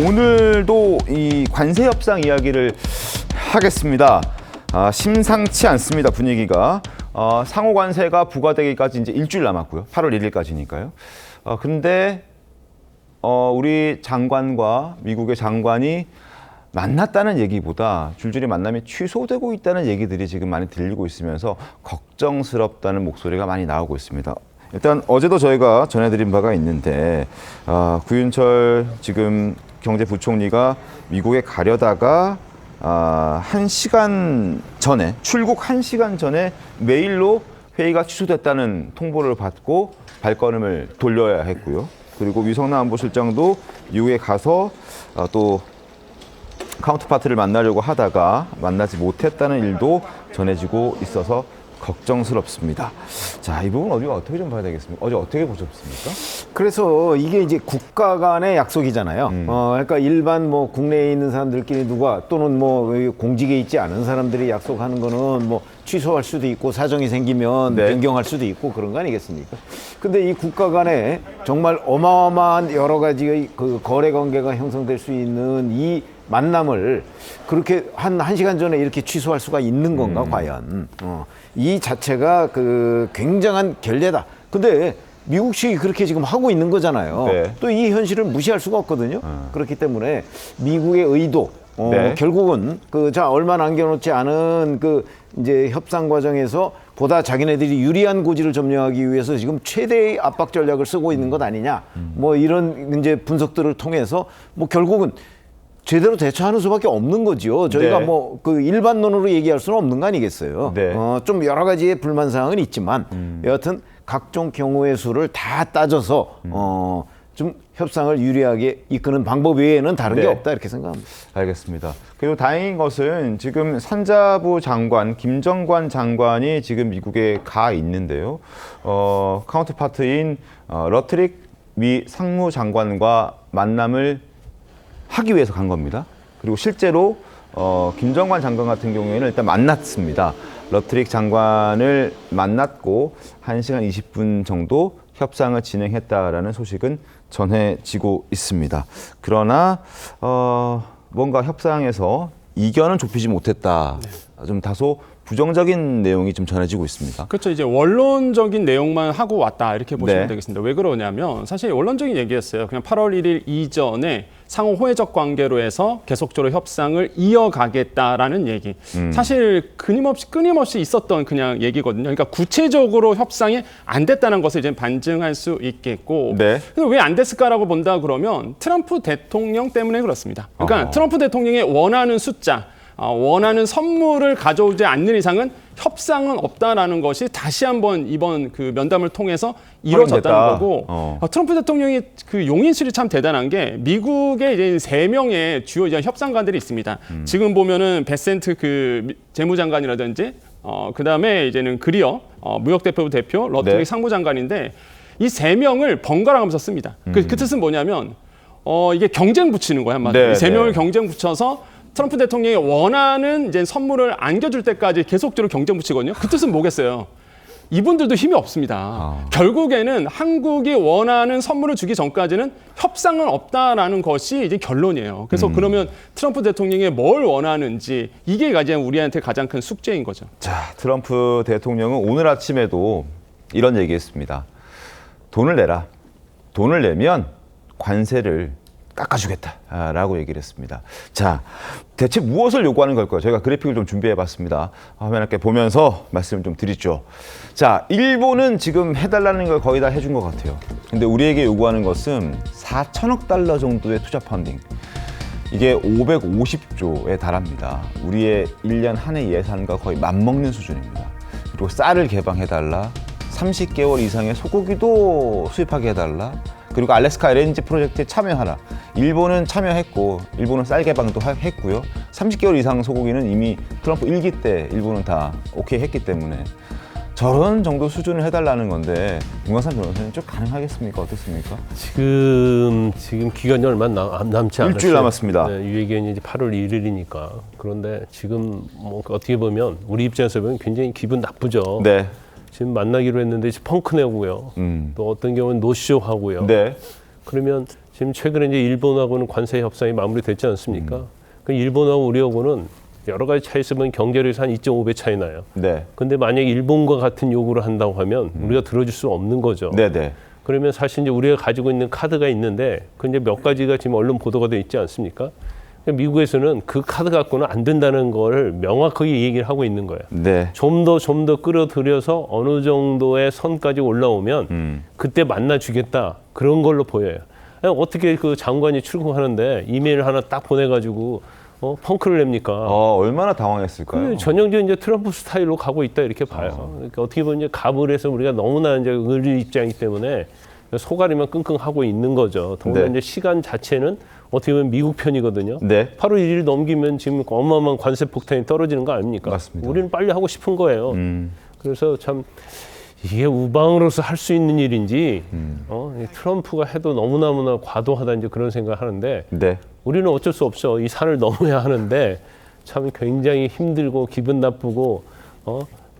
오늘도 이 관세 협상 이야기를 하겠습니다. 심상치 않습니다, 분위기가. 상호 관세가 부과되기까지 이제 일주일 남았고요. 8월 1일까지니까요. 근데 우리 장관과 미국의 장관이 만났다는 얘기보다 줄줄이 만남이 취소되고 있다는 얘기들이 지금 많이 들리고 있으면서 걱정스럽다는 목소리가 많이 나오고 있습니다. 일단 어제도 저희가 전해드린 바가 있는데 구윤철 지금 경제부총리가 미국에 가려다가 1시간 전에 출국 1시간 전에 메일로 회의가 취소됐다는 통보를 받고 발걸음을 돌려야 했고요. 그리고 위성남 안보실장도 미국에 가서 또 카운터파트를 만나려고 하다가 만나지 못했다는 일도 전해지고 있어서 걱정스럽습니다. 자, 이 부분 우리가 어떻게 좀 봐야 되겠습니까? 어제 어떻게 보셨습니까? 그래서 이게 이제 국가 간의 약속이잖아요. 그러니까 일반 뭐 국내에 있는 사람들끼리 누가 또는 뭐 공직에 있지 않은 사람들이 약속하는 거는 뭐 취소할 수도 있고 사정이 생기면 변경할 수도 있고 그런 거 아니겠습니까? 근데 이 국가 간에 정말 어마어마한 여러 가지의 그 거래 관계가 형성될 수 있는 이 만남을 그렇게 한 시간 전에 이렇게 취소할 수가 있는 건가, 과연. 이 자체가 그 굉장한 결례다. 근데 미국식이 그렇게 지금 하고 있는 거잖아요. 네. 또 이 현실을 무시할 수가 없거든요. 그렇기 때문에 미국의 의도, 결국은 얼마 남겨놓지 않은 이제 협상 과정에서 보다 자기네들이 유리한 고지를 점령하기 위해서 지금 최대의 압박 전략을 쓰고 있는 것 아니냐. 뭐 이런 이제 분석들을 통해서 뭐 결국은 제대로 대처하는 수밖에 없는 거죠. 저희가 뭐 일반론으로 얘기할 수는 없는 거 아니겠어요. 좀 여러 가지의 불만 사항은 있지만 여하튼 각종 경우의 수를 다 따져서 좀 협상을 유리하게 이끄는 방법 외에는 다른 게 없다 이렇게 생각합니다. 알겠습니다. 그리고 다행인 것은 지금 산자부 장관 김정관 장관이 지금 미국에 가 있는데요. 카운터파트인 러트릭 미 상무장관과 만남을 하기 위해서 간 겁니다. 그리고 실제로 김정관 장관 같은 경우에는 일단 만났습니다. 러트릭 장관을 만났고 1시간 20분 정도 협상을 진행했다라는 소식은 전해지고 있습니다. 그러나 뭔가 협상에서 이견은 좁히지 못했다. 좀 다소 부정적인 내용이 좀 전해지고 있습니다. 그렇죠. 이제 원론적인 내용만 하고 왔다 이렇게 보시면 되겠습니다. 왜 그러냐면 사실 원론적인 얘기였어요. 그냥 8월 1일 이전에 상호 호혜적 관계로 해서 계속적으로 협상을 이어가겠다라는 얘기. 사실 끊임없이 있었던 그냥 얘기거든요. 그러니까 구체적으로 협상이 안 됐다는 것을 이제 반증할 수 있겠고. 근데 왜 안 됐을까라고 본다 그러면 트럼프 대통령 때문에 그렇습니다. 그러니까 트럼프 대통령의 원하는 숫자, 원하는 선물을 가져오지 않는 이상은 협상은 없다라는 것이 다시 한번 이번 그 면담을 통해서 이루어졌다는 거고, 트럼프 대통령이 그 용인술이 참 대단한 게 미국에 이제 3명의 주요 이제 협상관들이 있습니다. 지금 보면은 베센트 그 재무장관이라든지, 그 다음에 이제는 그리어 무역대표부 대표, 러트릭 상무장관인데 이 3명을 번갈아 가면서 씁니다. 그 뜻은 뭐냐면 이게 경쟁 붙이는 거야 한마디로. 이 3명을 경쟁 붙여서 트럼프 대통령이 원하는 이제 선물을 안겨줄 때까지 계속적으로 경쟁 붙이거든요. 그 뜻은 뭐겠어요? 이분들도 힘이 없습니다. 결국에는 한국이 원하는 선물을 주기 전까지는 협상은 없다라는 것이 이제 결론이에요. 그래서 그러면 트럼프 대통령이 뭘 원하는지 이게 가장 우리한테 가장 큰 숙제인 거죠. 자, 트럼프 대통령은 오늘 아침에도 이런 얘기했습니다. 돈을 내라. 돈을 내면 관세를 깎아주겠다라고 얘기를 했습니다. 자, 대체 무엇을 요구하는 걸까요? 저희가 그래픽을 좀 준비해봤습니다. 화면 함께 보면서 말씀을 좀 드리죠. 자, 일본은 지금 해달라는 걸 거의 다 해준 것 같아요. 근데 우리에게 요구하는 것은 4천억 달러 정도의 투자 펀딩. 이게 550조에 달합니다. 우리의 1년 한 해 예산과 거의 맞먹는 수준입니다. 그리고 쌀을 개방해달라. 30개월 이상의 소고기도 수입하게 해달라. 그리고 알래스카 LNG 프로젝트에 참여하라. 일본은 참여했고 일본은 쌀 개방도 했고요. 30개월 이상 소고기는 이미 트럼프 1기 때 일본은 다 오케이 했기 때문에 저런 정도 수준을 해달라는 건데 윤광산 변호사님 좀 가능하겠습니까? 어떻습니까? 지금 기간이 얼마 남지 않았어요. 일주일 남았습니다. 네, 유예기간이 이제 8월 1일이니까. 그런데 지금 뭐 어떻게 보면 우리 입장에서 보면 굉장히 기분 나쁘죠. 네. 지금 만나기로 했는데 펑크 내고요. 또 어떤 경우는 노쇼 하고요. 네. 그러면 지금 최근에 이제 일본하고는 관세 협상이 마무리됐지 않습니까? 그 일본하고 우리하고는 여러 가지 차이 있으면 경제력에서 한 2.5배 차이 나요. 네. 근데 만약 일본과 같은 요구를 한다고 하면 우리가 들어줄 수 없는 거죠. 네네. 그러면 사실 이제 우리가 가지고 있는 카드가 있는데 그 이제 몇 가지가 지금 언론 보도가 돼 있지 않습니까? 미국에서는 그 카드 갖고는 안 된다는 걸 명확하게 얘기를 하고 있는 거예요. 네. 좀 더 끌어들여서 어느 정도의 선까지 올라오면 그때 만나주겠다. 그런 걸로 보여요. 어떻게 그 장관이 출국하는데 이메일 하나 딱 보내가지고 펑크를 냅니까? 얼마나 당황했을까요? 전형적인 이제 트럼프 스타일로 가고 있다 이렇게 봐요. 그러니까 어떻게 보면 이제 갑을 해서 우리가 너무나 이제 의리 입장이기 때문에 속아리만 끙끙하고 있는 거죠. 더군다나 네. 이제 시간 자체는 어떻게 보면 미국 편이거든요. 네. 8월 1일 넘기면 지금 어마어마한 관세 폭탄이 떨어지는 거 아닙니까? 맞습니다. 우리는 빨리 하고 싶은 거예요. 그래서 참 이게 우방으로서 할 수 있는 일인지 이 트럼프가 해도 너무나 과도하다 이제 그런 생각을 하는데 네. 우리는 어쩔 수 없죠. 이 산을 넘어야 하는데 참 굉장히 힘들고 기분 나쁘고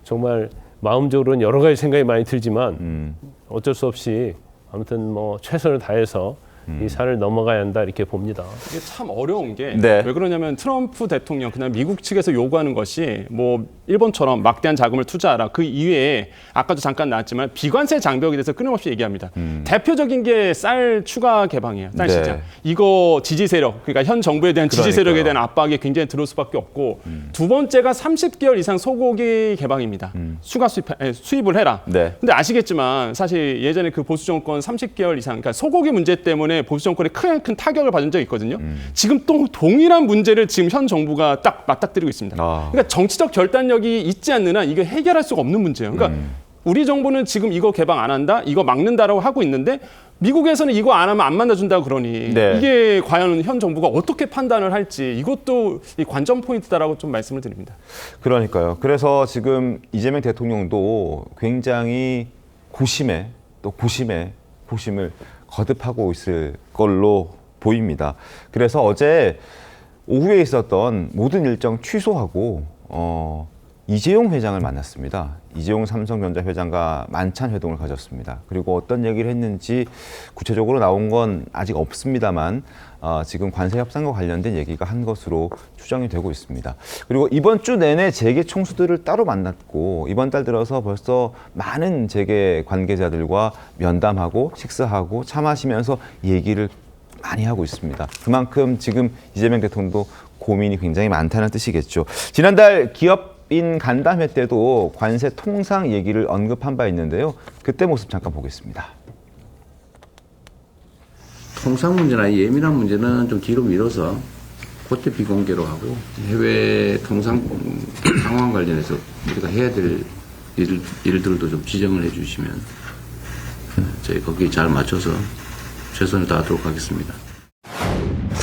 정말 마음적으로는 여러 가지 생각이 많이 들지만 어쩔 수 없이 아무튼 뭐 최선을 다해서 이 산을 넘어가야 한다 이렇게 봅니다. 이게 참 어려운 게 네. 왜 그러냐면 트럼프 대통령 그다음 미국 측에서 요구하는 것이 뭐 일본처럼 막대한 자금을 투자하라. 그 이외에 아까도 잠깐 나왔지만 비관세 장벽에 대해서 끊임없이 얘기합니다. 대표적인 게 쌀 추가 개방이에요. 쌀 네. 시장. 이거 지지 세력, 그러니까 현 정부에 대한 지지 그러니까요. 세력에 대한 압박이 굉장히 들어올 수밖에 없고 두 번째가 30개월 이상 소고기 개방입니다. 추가 수입을 해라. 네. 근데 아시겠지만 사실 예전에 그 보수 정권 30개월 이상, 그러니까 소고기 문제 때문에 보수 정권에 큰 타격을 받은 적이 있거든요. 지금 또 동일한 문제를 지금 현 정부가 딱 맞닥뜨리고 있습니다. 그러니까 정치적 결단력이 있지 않는 한 이게 해결할 수가 없는 문제예요. 그러니까 우리 정부는 지금 이거 개방 안 한다, 이거 막는다라고 하고 있는데 미국에서는 이거 안 하면 안 만나준다 그러니 네. 이게 과연 현 정부가 어떻게 판단을 할지 이것도 이 관전 포인트다라고 좀 말씀을 드립니다. 그러니까요. 그래서 지금 이재명 대통령도 굉장히 고심을 거듭하고 있을 걸로 보입니다. 그래서 어제 오후에 있었던 모든 일정 취소하고 이재용 회장을 만났습니다. 이재용 삼성전자 회장과 만찬 회동을 가졌습니다. 그리고 어떤 얘기를 했는지 구체적으로 나온 건 아직 없습니다만 지금 관세 협상과 관련된 얘기가 한 것으로 추정이 되고 있습니다. 그리고 이번 주 내내 재계 총수들을 따로 만났고 이번 달 들어서 벌써 많은 재계 관계자들과 면담하고 식사하고 차 마시면서 얘기를 많이 하고 있습니다. 그만큼 지금 이재명 대통령도 고민이 굉장히 많다는 뜻이겠죠. 지난달 기업인 간담회 때도 관세 통상 얘기를 언급한 바 있는데요. 그때 모습 잠깐 보겠습니다. 통상 문제나 예민한 문제는 좀 뒤로 미뤄서 그때 비공개로 하고 해외 통상 상황 관련해서 우리가 해야 될 일들도 좀 지정을 해주시면 저희 거기에 잘 맞춰서 최선을 다하도록 하겠습니다.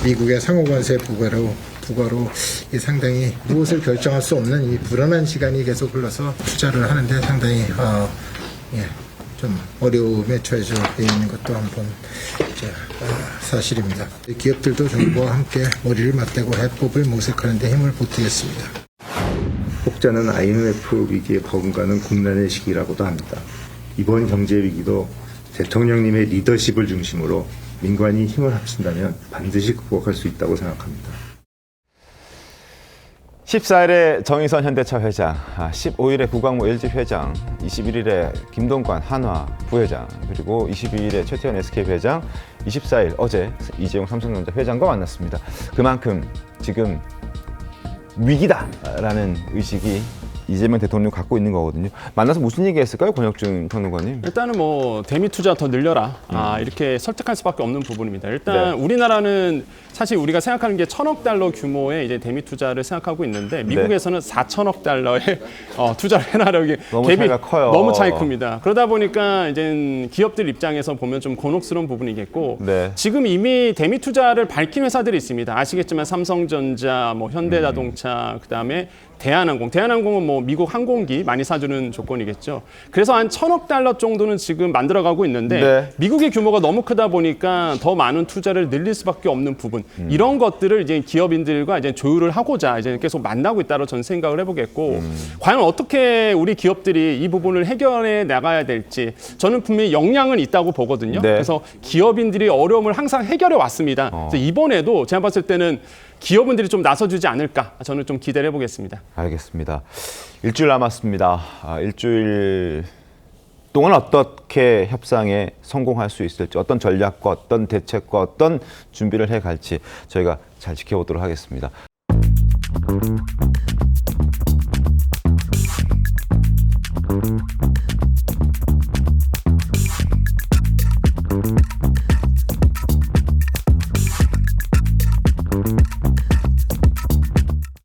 미국의 상호관세 부과로 이 상당히 무엇을 결정할 수 없는 이 불안한 시간이 계속 흘러서 투자를 하는데 상당히 좀 어려움에 처해져 있는 것도 한번 사실입니다. 기업들도 정부와 함께 머리를 맞대고 해법을 모색하는 데 힘을 보태겠습니다. 혹자는 IMF 위기에 버금가는 국난의 시기라고도 합니다. 이번 경제 위기도 대통령님의 리더십을 중심으로 민관이 힘을 합친다면 반드시 극복할 수 있다고 생각합니다. 14일에 정의선 현대차 회장, 15일에 구광모 LG 회장, 21일에 김동관 한화 부회장, 그리고 22일에 최태원 SK 회장, 24일 어제 이재용 삼성전자 회장과 만났습니다. 그만큼 지금 위기다라는 의식이 이재명 대통령 갖고 있는 거거든요. 만나서 무슨 얘기 했을까요, 권혁준 평론가님? 일단은 뭐 대미 투자 더 늘려라 이렇게 설득할 수밖에 없는 부분입니다. 일단 네. 우리나라는 사실 우리가 생각하는 게 1,000억 달러 규모의 이제 대미 투자를 생각하고 있는데 미국에서는 4,000억 달러의 투자를 해나려기 너무 차이가 커요. 너무 차이 큽니다. 그러다 보니까 이제 기업들 입장에서 보면 좀 곤혹스러운 부분이겠고 네. 지금 이미 대미 투자를 밝힌 회사들이 있습니다. 아시겠지만 삼성전자, 뭐 현대자동차, 그다음에 대한항공은 뭐 미국 항공기 많이 사주는 조건이겠죠. 그래서 한 1,000억 달러 정도는 지금 만들어가고 있는데 네. 미국의 규모가 너무 크다 보니까 더 많은 투자를 늘릴 수밖에 없는 부분. 이런 것들을 이제 기업인들과 이제 조율을 하고자 이제 계속 만나고 있다고 저는 생각을 해보겠고 과연 어떻게 우리 기업들이 이 부분을 해결해 나가야 될지 저는 분명히 역량은 있다고 보거든요. 네. 그래서 기업인들이 어려움을 항상 해결해 왔습니다. 그래서 이번에도 제가 봤을 때는 기업인들이 좀 나서주지 않을까 저는 좀 기대를 해보겠습니다. 알겠습니다. 일주일 남았습니다. 일주일 동안 어떻게 협상에 성공할 수 있을지, 어떤 전략과 어떤 대책과 어떤 준비를 해갈지 저희가 잘 지켜보도록 하겠습니다.